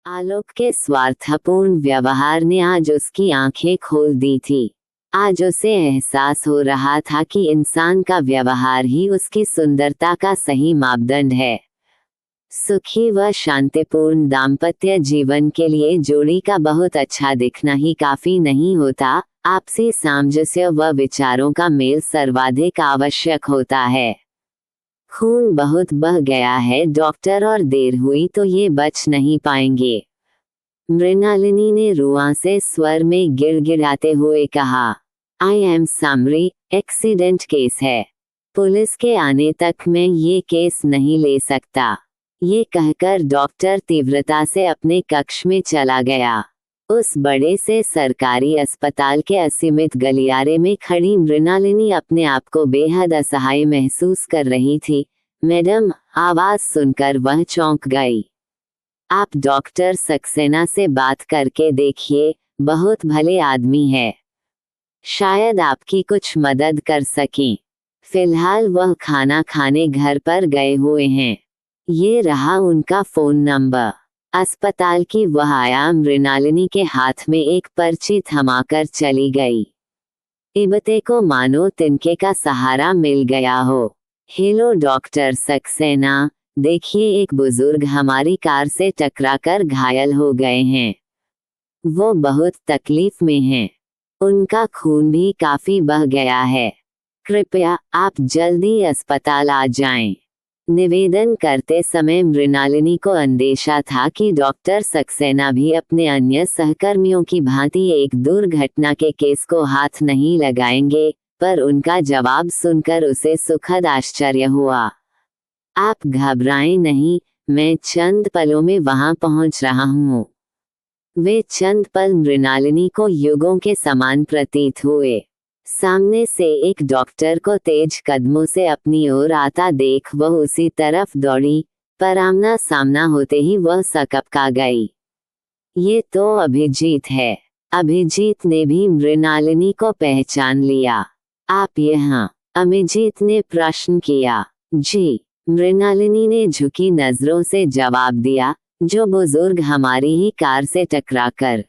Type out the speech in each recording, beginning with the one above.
आलोक के स्वार्थपूर्ण व्यवहार ने आज उसकी आंखें खोल दी थी। आज उसे एहसास हो रहा था कि इंसान का व्यवहार ही उसकी सुंदरता का सही मापदंड है। सुखी व शांतिपूर्ण दाम्पत्य जीवन के लिए जोड़ी का बहुत अच्छा दिखना ही काफी नहीं होता, आपसी सामंजस्य व विचारों का मेल सर्वाधिक आवश्यक होता है। खून बहुत बह गया है डॉक्टर, और देर हुई तो ये बच नहीं पाएंगे, मृणालिनी ने रुआं से स्वर में गिड़गिड़ाते हुए कहा। I am sorry, accident case है। पुलिस के आने तक मैं ये केस नहीं ले सकता। ये कहकर डॉक्टर तीव्रता से अपने कक्ष में चला गया। उस बड़े से सरकारी अस्पताल के असीमित गलियारे में खड़ी मृणालिनी अपने आप को बेहद असहाय महसूस कर रही थी। मैडम, आवाज सुनकर वह चौंक गई। आप डॉक्टर सक्सेना से बात करके देखिए, बहुत भले आदमी है, शायद आपकी कुछ मदद कर सकें। फिलहाल वह खाना खाने घर पर गए हुए हैं। ये रहा उनका फोन नंबर। अस्पताल की वह आया मृणालिनी के हाथ में एक पर्ची थमाकर चली गई। इबते को मानो तिनके का सहारा मिल गया हो। हेलो डॉक्टर सक्सेना, देखिए एक बुजुर्ग हमारी कार से टकराकर घायल हो गए हैं। वो बहुत तकलीफ में हैं। उनका खून भी काफी बह गया है। कृपया आप जल्दी अस्पताल आ जाएं। निवेदन करते समय मृणालिनी को अंदेशा था कि डॉक्टर सक्सेना भी अपने अन्य सहकर्मियों की भांति एक दुर्घटना के केस को हाथ नहीं लगाएंगे, पर उनका जवाब सुनकर उसे सुखद आश्चर्य हुआ। आप घबराएं नहीं, मैं चंद पलों में वहां पहुंच रहा हूं। वे चंद पल मृणालिनी को युगों के समान प्रतीत हुए। सामने से एक डॉक्टर को तेज कदमों से अपनी ओर आता देख वह उसी तरफ दौड़ी, पर आमना सामना होते ही वह सकपका गई। ये तो अभिजीत है। अभिजीत ने भी मृणालिनी को पहचान लिया। आप यहाँ? अभिजीत ने प्रश्न किया। जी, मृणालिनी ने झुकी नजरों से जवाब दिया। जो बुजुर्ग हमारी ही कार से टकराकर।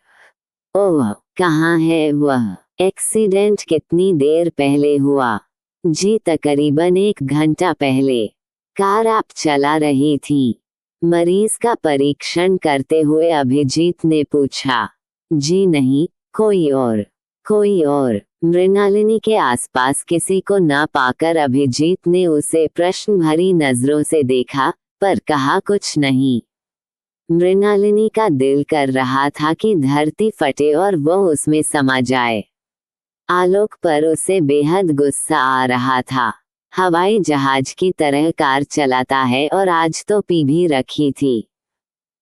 ओह, कहाँ है वह? एक्सीडेंट कितनी देर पहले हुआ? जी, तकरीबन 1 घंटा पहले। कार आप चला रही थी? मरीज का परीक्षण करते हुए अभिजीत ने पूछा। जी नहीं, कोई और। मृणालिनी के आसपास किसी को न पाकर अभिजीत ने उसे प्रश्न भरी नजरों से देखा, पर कहा कुछ नहीं। मृणालिनी का दिल कर रहा था कि धरती फटे और वह उसमें समा जाए। आलोक पर उसे बेहद गुस्सा आ रहा था। हवाई जहाज की तरह कार चलाता है और आज तो पी भी रखी थी।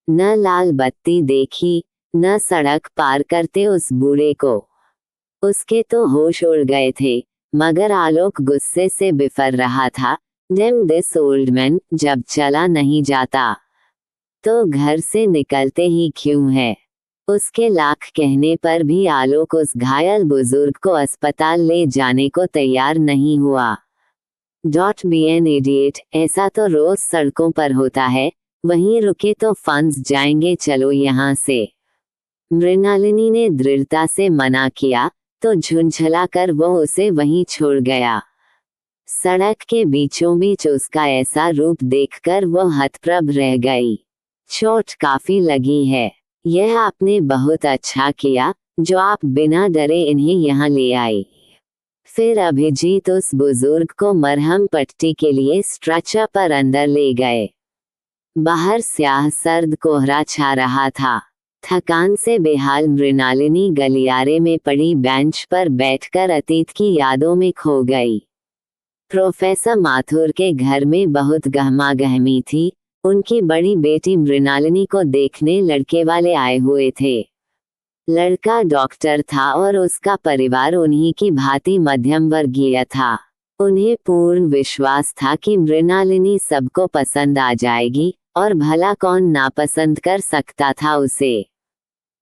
न लाल बत्ती देखी, न सड़क पार करते उस बूढ़े को। उसके तो होश उड़ गए थे, मगर आलोक गुस्से से बिफर रहा था। डेम दिस ओल्ड मैन, जब चला नहीं जाता तो घर से निकलते ही क्यों है? उसके लाख कहने पर भी आलोक उस घायल बुजुर्ग को अस्पताल ले जाने को तैयार नहीं हुआ। डॉट बी एन इडियट, ऐसा तो रोज सड़कों पर होता है। वहीं रुके तो फंस जाएंगे, चलो यहाँ से। मृणालिनी ने दृढ़ता से मना किया तो झुंझलाकर वो उसे वहीं छोड़ गया। सड़क के बीचों बीच उसका ऐसा रूप देखकर वो हतप्रभ रह गई। चोट काफी लगी है। यह आपने बहुत अच्छा किया जो आप बिना डरे इन्हें यहाँ ले आए। फिर अभिजीत उस बुजुर्ग को मरहम पट्टी के लिए स्ट्रेचर पर अंदर ले गए। बाहर स्याह सर्द कोहरा छा रहा था। थकान से बेहाल मृणालिनी गलियारे में पड़ी बेंच पर बैठकर अतीत की यादों में खो गई। प्रोफेसर माथुर के घर में बहुत गहमागहमी थी। उनकी बड़ी बेटी मृणालिनी को देखने लड़के वाले आए हुए थे। लड़का डॉक्टर था और उसका परिवार उन्हीं की भांति मध्यम वर्गीय था। उन्हें पूर्ण विश्वास था कि मृणालिनी सबको पसंद आ जाएगी, और भला कौन नापसंद कर सकता था उसे।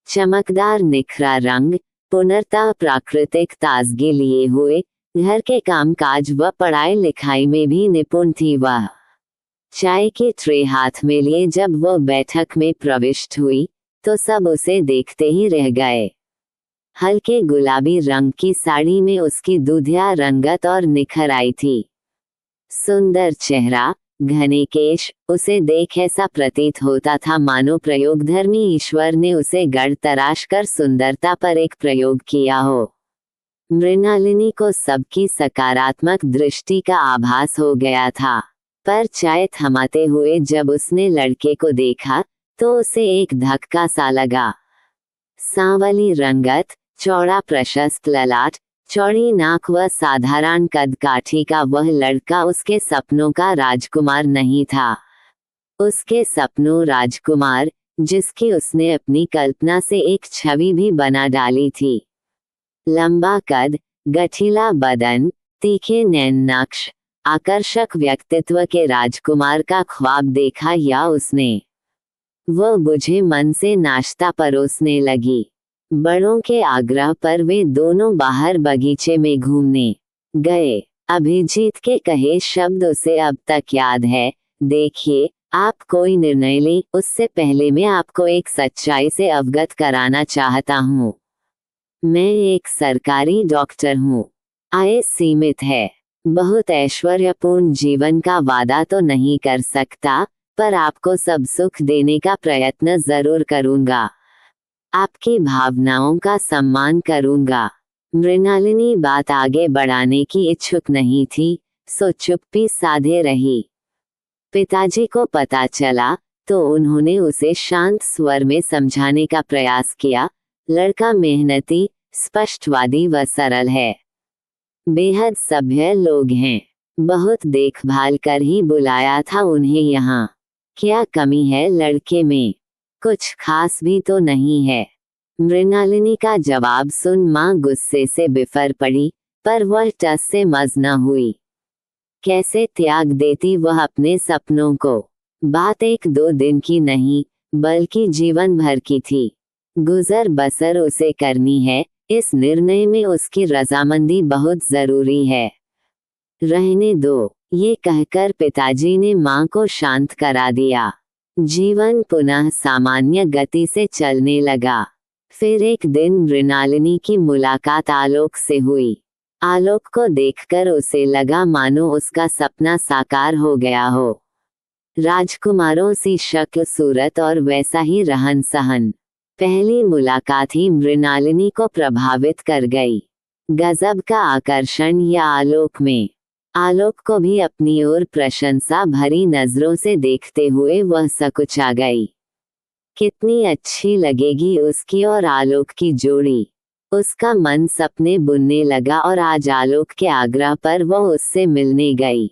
चमकदार निखरा रंग, पुनर्तः प्राकृतिक ताजगी लिए हुए, घर के कामकाज व पढ़ाई लिखाई में भी निपुण थी वह। चाय की ट्रे हाथ में लिए जब वो बैठक में प्रविष्ट हुई, तो सब उसे देखते ही रह गए। हल्के गुलाबी रंग की साड़ी में उसकी दूधिया रंगत और निखर आई थी। सुंदर चेहरा, घने केश, उसे देख ऐसा प्रतीत होता था मानो प्रयोगधर्मी ईश्वर ने उसे गढ़ तराश कर सुंदरता पर एक प्रयोग किया हो। मृणालिनी को सबकी सकारात्मक दृष्टि का आभास हो गया था, पर चाय थमाते हुए जब उसने लड़के को देखा तो उसे एक धक्का सा लगा। सांवली रंगत, चौड़ा प्रशस्त ललाट, चौड़ी नाक व साधारण कद काठी का वह लड़का उसके सपनों का राजकुमार नहीं था। उसके सपनों राजकुमार, जिसकी उसने अपनी कल्पना से एक छवि भी बना डाली थी। लंबा कद, गठीला बदन, तीखे नैन नक्श, आकर्षक व्यक्तित्व के राजकुमार का ख्वाब देखा या उसने? वह बुझे मन से नाश्ता परोसने लगी। बड़ों के आग्रह पर वे दोनों बाहर बगीचे में घूमने गए। अभिजीत के कहे शब्द उसे अब तक याद है। देखिए, आप कोई निर्णय लें, उससे पहले मैं आपको एक सच्चाई से अवगत कराना चाहता हूँ। मैं एक सरकारी डॉक्टर हूँ। आय सीमित है। बहुत ऐश्वर्यपूर्ण जीवन का वादा तो नहीं कर सकता, पर आपको सब सुख देने का प्रयत्न जरूर करूँगा। आपकी भावनाओं का सम्मान करूँगा। मृणालिनी बात आगे बढ़ाने की इच्छुक नहीं थी, सो चुप्पी साधे रही। पिताजी को पता चला तो उन्होंने उसे शांत स्वर में समझाने का प्रयास किया। लड़का मेहनती, स्पष्टवादी व सरल है। बेहद सभ्य लोग हैं। बहुत देखभाल कर ही बुलाया था उन्हें यहाँ। क्या कमी है लड़के में? कुछ खास भी तो नहीं है। मृणालिनी का जवाब सुन माँ गुस्से से बिफर पड़ी, पर वह टस से मज न हुई। कैसे त्याग देती वह अपने सपनों को। बात एक दो दिन की नहीं, बल्कि जीवन भर की थी। गुजर बसर उसे करनी है, इस निर्णय में उसकी रजामंदी बहुत जरूरी है। रहने दो, ये कहकर पिताजी ने माँ को शांत करा दिया। जीवन पुनः सामान्य गति से चलने लगा। फिर एक दिन मृणालिनी की मुलाकात आलोक से हुई। आलोक को देखकर उसे लगा मानो उसका सपना साकार हो गया हो। राजकुमारों सी शक्ल सूरत और वैसा ही रहन सहन। पहली मुलाकात ही मृणालिनी को प्रभावित कर गई। गजब का आकर्षण या आलोक में। आलोक को भी अपनी ओर प्रशंसा भरी नजरों से देखते हुए वह सकुचा गई। कितनी अच्छी लगेगी उसकी और आलोक की जोड़ी। उसका मन सपने बुनने लगा और आज आलोक के आग्रह पर वह उससे मिलने गई।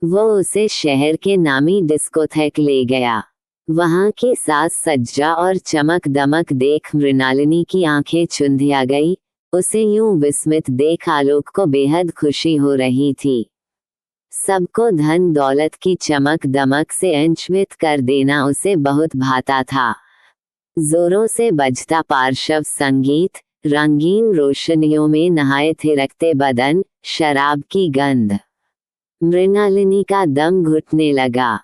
वो उसे शहर के नामी डिस्कोथेक ले गया। वहां की साज सज्जा और चमक दमक देख मृणालिनी की आंखें चुंधिया गई। उसे यूं विस्मित देख आलोक को बेहद खुशी हो रही थी। सबको धन दौलत की चमक दमक से अंशवित कर देना उसे बहुत भाता था। जोरों से बजता पार्श्व संगीत, रंगीन रोशनियों में नहाए थिरकते बदन, शराब की गंध। मृणालिनी का दम घुटने लगा,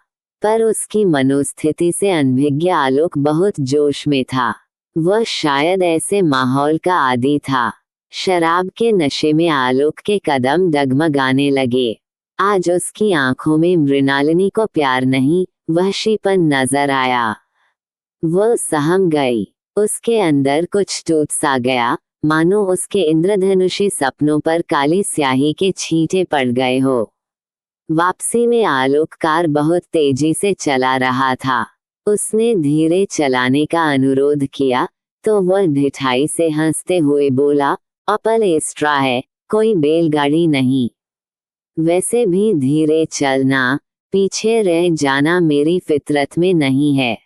पर उसकी मनोस्थिति से अनभिज्ञ आलोक बहुत जोश में था। वह शायद ऐसे माहौल का आदी था। शराब के नशे में आलोक के कदम डगमगाने लगे। आज उसकी आंखों में मृणालिनी को प्यार नहीं, वहशीपन नजर आया। वह सहम गई। उसके अंदर कुछ टूट सा गया, मानो उसके इंद्रधनुषी सपनों पर काली स्याही के छींटे पड़ गए हो। वापसी में आलोक कार बहुत तेजी से चला रहा था। उसने धीरे चलाने का अनुरोध किया तो वह ढिठाई से हंसते हुए बोला, अपल एक्स्ट्रा है, कोई बैलगाड़ी नहीं। वैसे भी धीरे चलना, पीछे रह जाना मेरी फितरत में नहीं है।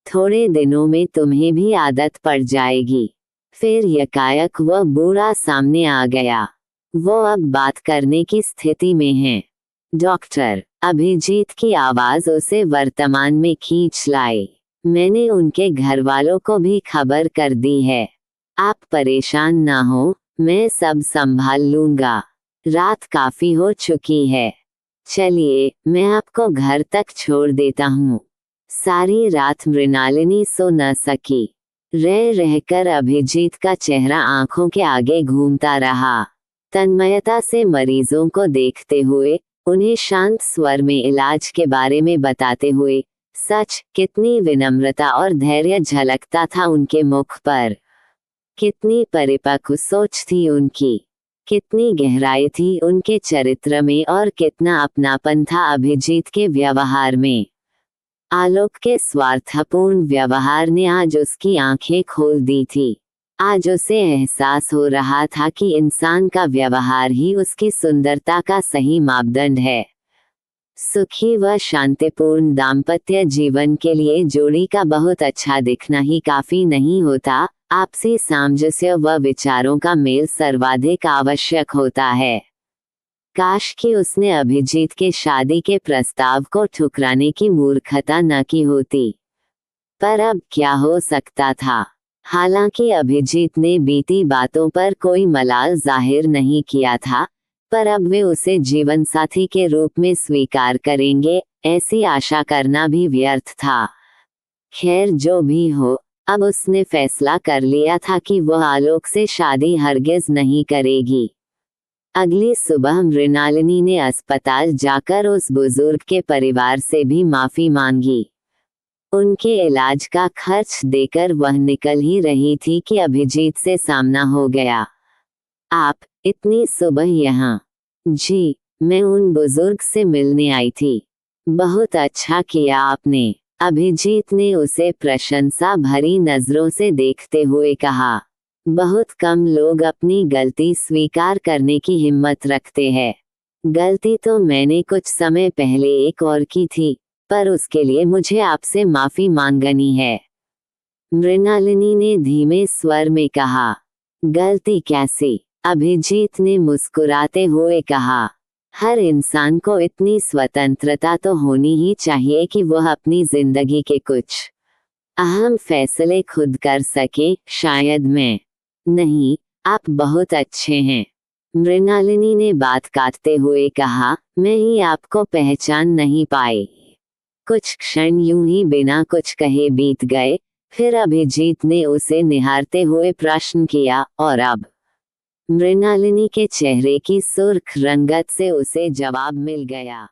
थोड़े दिनों में तुम्हें भी आदत पड़ जाएगी। फिर यकायक वह बूढ़ा सामने आ गया। वो अब बात करने की स्थिति में है। डॉक्टर, अभिजीत की आवाज उसे वर्तमान में खींच लाई। मैंने उनके घर वालों को भी खबर कर दी है। आप परेशान ना हो, मैं सब संभाल लूंगा। रात काफी हो चुकी है। चलिए, मैं आपको घर तक छोड़ देता हूँ। सारी रात मृणालिनी सो न सकी। रह रहकर अभिजीत का चेहरा आंखों के आगे घूमता रहा। तन्मयता से मरीजों को देखते हुए, उन्हें शांत स्वर में इलाज के बारे में बताते हुए, सच कितनी विनम्रता और धैर्य झलकता था उनके मुख पर। कितनी परिपक्व सोच थी उनकी, कितनी गहराई थी उनके चरित्र में और कितना अपनापन था अभिजीत के व्यवहार में। आलोक के स्वार्थपूर्ण व्यवहार ने आज उसकी आंखें खोल दी थी। आज उसे एहसास हो रहा था कि इंसान का व्यवहार ही उसकी सुंदरता का सही मापदंड है। सुखी व शांतिपूर्ण दाम्पत्य जीवन के लिए जोड़ी का बहुत अच्छा दिखना ही काफी नहीं होता, आपसी सामंजस्य व विचारों का मेल सर्वाधिक आवश्यक होता है। काश कि उसने अभिजीत के शादी के प्रस्ताव को ठुकराने की मूर्खता न की होती। पर अब क्या हो सकता था। हालांकि अभिजीत ने बीती बातों पर कोई मलाल जाहिर नहीं किया था, पर अब वे उसे जीवन साथी के रूप में स्वीकार करेंगे, ऐसी आशा करना भी व्यर्थ था। खैर जो भी हो, अब उसने फैसला कर लिया था कि वह आलोक से शादी हरगिज नहीं करेगी। अगली सुबह मृणालिनी ने अस्पताल जाकर उस बुजुर्ग के परिवार से भी माफी मांगी। उनके इलाज का खर्च देकर वह निकल ही रही थी कि अभिजीत से सामना हो गया। आप इतनी सुबह यहाँ? जी, मैं उन बुजुर्ग से मिलने आई थी। बहुत अच्छा किया आपने, अभिजीत ने उसे प्रशंसा भरी नजरों से देखते हुए कहा। बहुत कम लोग अपनी गलती स्वीकार करने की हिम्मत रखते हैं। गलती तो मैंने कुछ समय पहले एक और की थी, पर उसके लिए मुझे आपसे माफी मांगनी है, मृणालिनी ने धीमे स्वर में कहा। गलती कैसी? अभिजीत ने मुस्कुराते हुए कहा। हर इंसान को इतनी स्वतंत्रता तो होनी ही चाहिए कि वह अपनी जिंदगी के कुछ अहम फैसले खुद कर सके। शायद मैं नहीं, आप बहुत अच्छे हैं, मृणालिनी ने बात काटते हुए कहा। मैं ही आपको पहचान नहीं पाई। कुछ क्षण यूं ही बिना कुछ कहे बीत गए, फिर अभिजीत ने उसे निहारते हुए प्रश्न किया, और अब? मृणालिनी के चेहरे की सुर्ख रंगत से उसे जवाब मिल गया।